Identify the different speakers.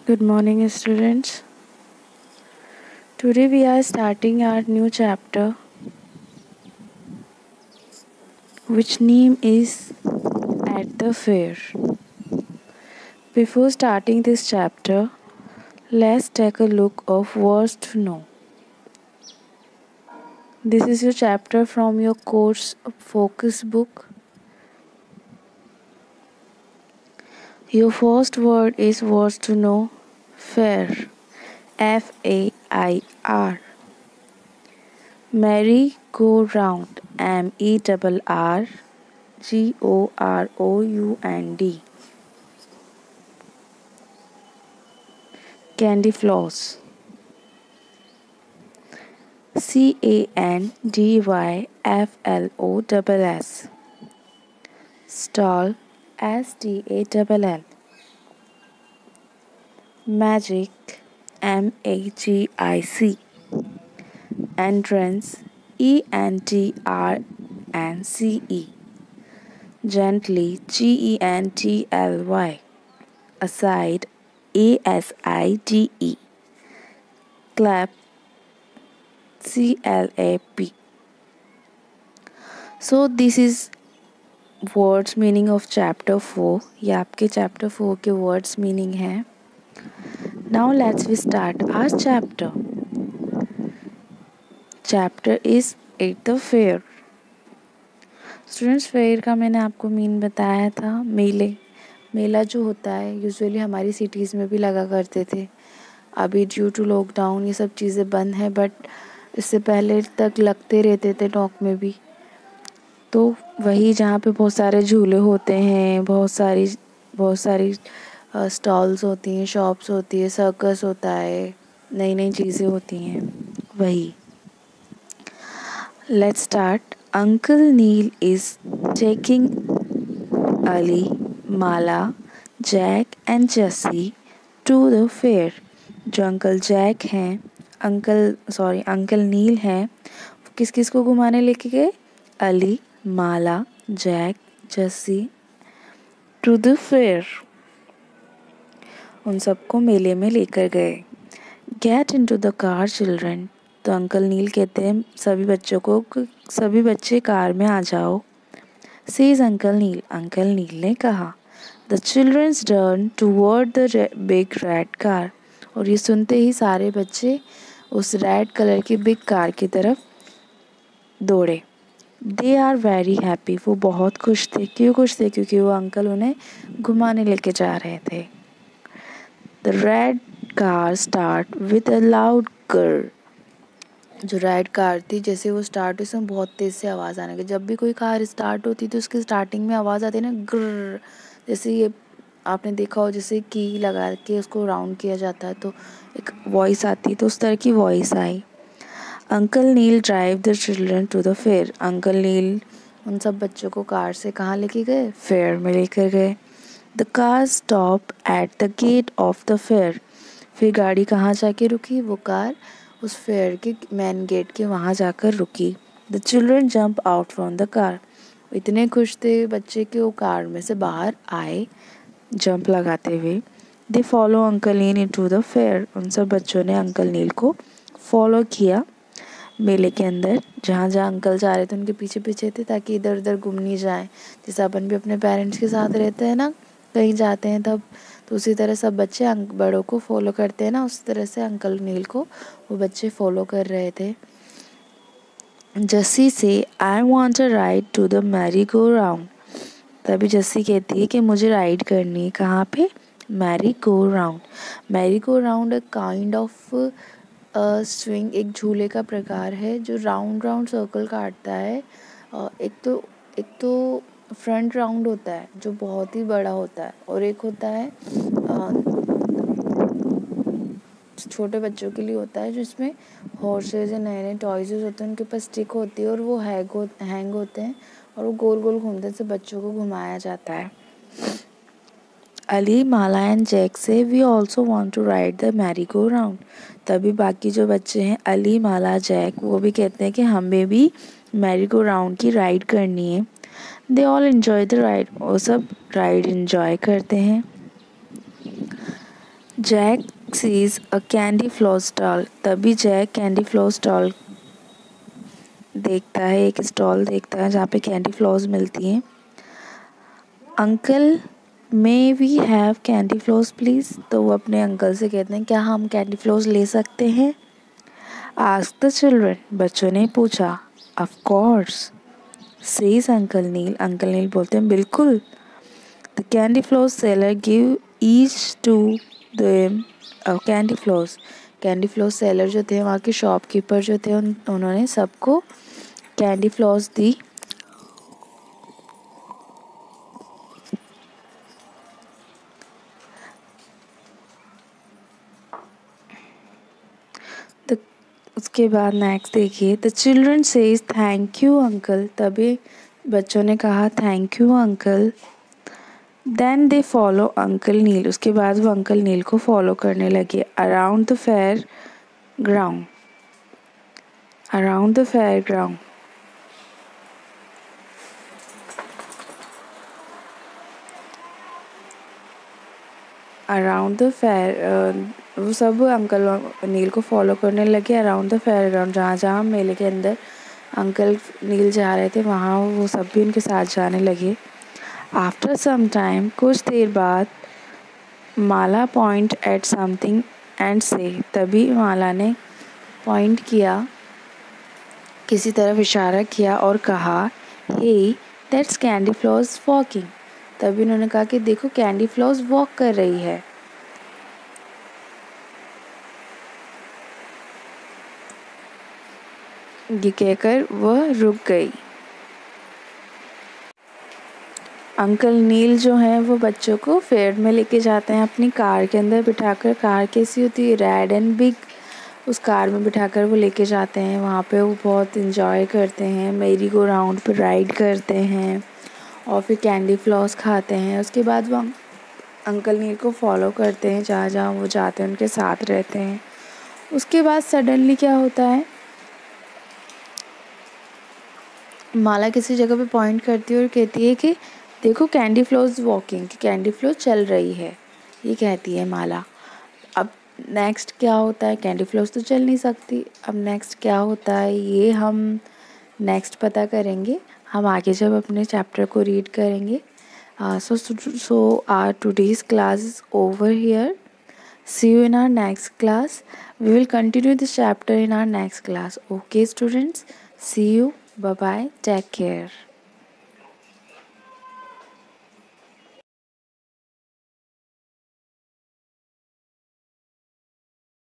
Speaker 1: Good morning, students. Today we are starting our new chapter, which name is At the Fair. Before starting this chapter, let's take a look of words to know. This is your chapter from your course focus book. Your first word is words to know fair. Fair. Merry go round. MERRGOROUND. Candy floss. CANDYFLOSS. Stall. STALL. Magic. MAGIC. Entrance. ENTRANCE. Gently. GENTLY. Aside. ASIDE. Clap. CLAP. So this is words meaning of chapter 4. ये आपके chapter 4 के words meaning है. Now let's we start our chapter. Chapter is at the fair. Students fair का मैंने आपको mean बताया था. मेला जो होता है यूजुअली हमारी सिटीज़ में भी लगा करते थे. अभी ड्यू टू लॉकडाउन ये सब चीज़ें बंद हैं, बट इससे पहले तक लगते रहते थे टॉक में भी. तो वही जहाँ पे बहुत सारे झूले होते हैं, बहुत सारी स्टॉल्स होती हैं, शॉप्स होती है, सर्कस होता है, नई नई चीज़ें होती हैं, वही. Let's start. Uncle Neil is taking Ali, Mala, Jack and Jassi to the fair. जो अंकल जैक हैं, अंकल नील हैं, किस किस को घुमाने लेके गए? Ali, Mala, Jack, Jassi to the fair. उन सबको मेले में लेकर गए. Get into the car children. तो अंकल नील कहते हैं सभी बच्चों को, सभी बच्चे कार में आ जाओ. सेज अंकल नील ने कहा. The childrens turn toward the big red car. और ये सुनते ही सारे बच्चे उस रेड कलर की बिग कार की तरफ दौड़े. They are very happy. वो बहुत खुश थे. क्यों खुश थे? क्योंकि वो अंकल उन्हें घुमाने लेके जा रहे थे. The red car start with a loud गर. जो रेड कार थी, जैसे वो स्टार्ट हुई, उसमें बहुत तेज़ से आवाज़ आने लगी. जब भी कोई कार स्टार्ट होती तो उसकी स्टार्टिंग में आवाज़ आती है ना, गर. जैसे ये आपने देखा हो, जैसे की लगा के उसको राउंड किया जाता है तो एक वॉइस आती, तो उस तरह की वॉइस आई. Uncle Neil drive the children to the fair. Uncle Neil उन सब बच्चों को कार से कहाँ लेके गए? फेयर में लेकर गए. The car stop at the gate of the fair. फिर गाड़ी कहाँ जाके रुकी? वो कार उस फेयर के मेन गेट के वहाँ जाकर रुकी. The children jump out from the car. इतने खुश थे बच्चे कि वो कार में से बाहर आए जंप लगाते हुए. They follow uncle Neil into the fair. उन सब बच्चों ने अंकल नील को फॉलो किया मेले के अंदर. जहाँ जहाँ अंकल जा रहे थे उनके पीछे पीछे थे, ताकि इधर उधर घूम नहीं जाए. जैसे अपन भी अपने पेरेंट्स के साथ रहते हैं ना, कहीं जाते हैं तब, तो उसी तरह सब बच्चे बड़ों को फॉलो करते हैं ना, उसी तरह से अंकल नील को वो बच्चे फॉलो कर रहे थे. जस्सी से I want a ride to the merry go round. तभी जस्सी कहती है कि मुझे राइड करनी है. कहाँ पे? Mary go round. Mary go round एक काइंड ऑफ स्विंग, एक झूले का प्रकार है जो राउंड राउंड सर्कल काटता है. एक तो फ्रंट राउंड होता है जो बहुत ही बड़ा होता है, और एक होता है छोटे बच्चों के लिए होता है, जिसमें हॉर्सेज या नए नए टॉयज होते हैं, उनके पास स्टिक होती है और वो हैंग होते हैं और वो गोल गोल घूमते हैं, से बच्चों को घुमाया जाता है. अली, माला एंड जैक से we also want to ride the merry go round. तभी बाकी जो बच्चे हैं, अली, माला, जैक, वो भी कहते हैं कि हमें भी मैरी गो राउंड की राइड करनी है. They all enjoy the ride. वो सब राइड एन्जॉय करते हैं. Jack sees a candy floss stall. तभी जैक कैंडी फ्लॉस स्टॉल देखता है, एक स्टॉल देखता है जहाँ पे कैंडी फ्लॉस मिलती हैं। Uncle may we have candy floss please. तो वो अपने अंकल से कहते हैं क्या हम कैंडी फ्लॉस ले सकते हैं। आस्क द चिल्ड्रन, बच्चों ने पूछा। Of course says uncle Neil. Uncle Neil बोलते हैं बिल्कुल। The candy floss seller give each to them a candy floss. Candy floss seller जो थे, वहाँ के शॉपकीपर जो थे, उन्होंने सबको कैंडी फ्लॉस दी। उसके बाद नेक्स्ट देखिए, the children says thank you uncle. तभी बच्चों ने कहा thank you uncle. Then they follow uncle Neil. उसके बाद वो अंकल नील को फॉलो करने लगे। Around the fair ground. Around the fair ground. Around the fair, वो सब अंकल नील को फॉलो करने लगे अराउंड द फेयर ग्राउंड। जहाँ जहाँ मेले के अंदर अंकल नील जा रहे थे, वहाँ वो सब भी उनके साथ जाने लगे। आफ्टर सम टाइम, कुछ देर बाद, माला पॉइंट एट समथिंग एंड से। तभी माला ने पॉइंट किया, किसी तरफ इशारा किया और कहा hey that's candy floss walking. तभी उन्होंने कहा कि देखो कैंडी फ्लॉस वॉक कर रही है। ये कहकर वह रुक गई। अंकल नील जो हैं वो बच्चों को फेयर में लेके जाते हैं अपनी कार के अंदर बिठाकर। कार कैसी होती है, रेड एंड बिग। उस कार में बिठाकर वो लेके जाते हैं। वहाँ पे वो बहुत इंजॉय करते हैं, मेरी गो राउंड पे राइड करते हैं और फिर कैंडी फ्लॉस खाते हैं। उसके बाद वो अंकल नील को फॉलो करते हैं, जहाँ जहाँ वो जाते हैं उनके साथ रहते हैं। उसके बाद सडनली क्या होता है, माला किसी जगह पे पॉइंट करती है और कहती है कि देखो कैंडी फ्लॉस वॉकिंग, कि कैंडी फ्लॉस चल रही है, ये कहती है माला। अब नेक्स्ट क्या होता है, कैंडी फ्लॉस तो चल नहीं सकती। अब नेक्स्ट क्या होता है ये हम नेक्स्ट पता करेंगे, हम आगे जब अपने चैप्टर को रीड करेंगे। So our today's class is over here. See you in our next class. We will continue this chapter in our next class. Okay, students. See you. Bye bye. Take care.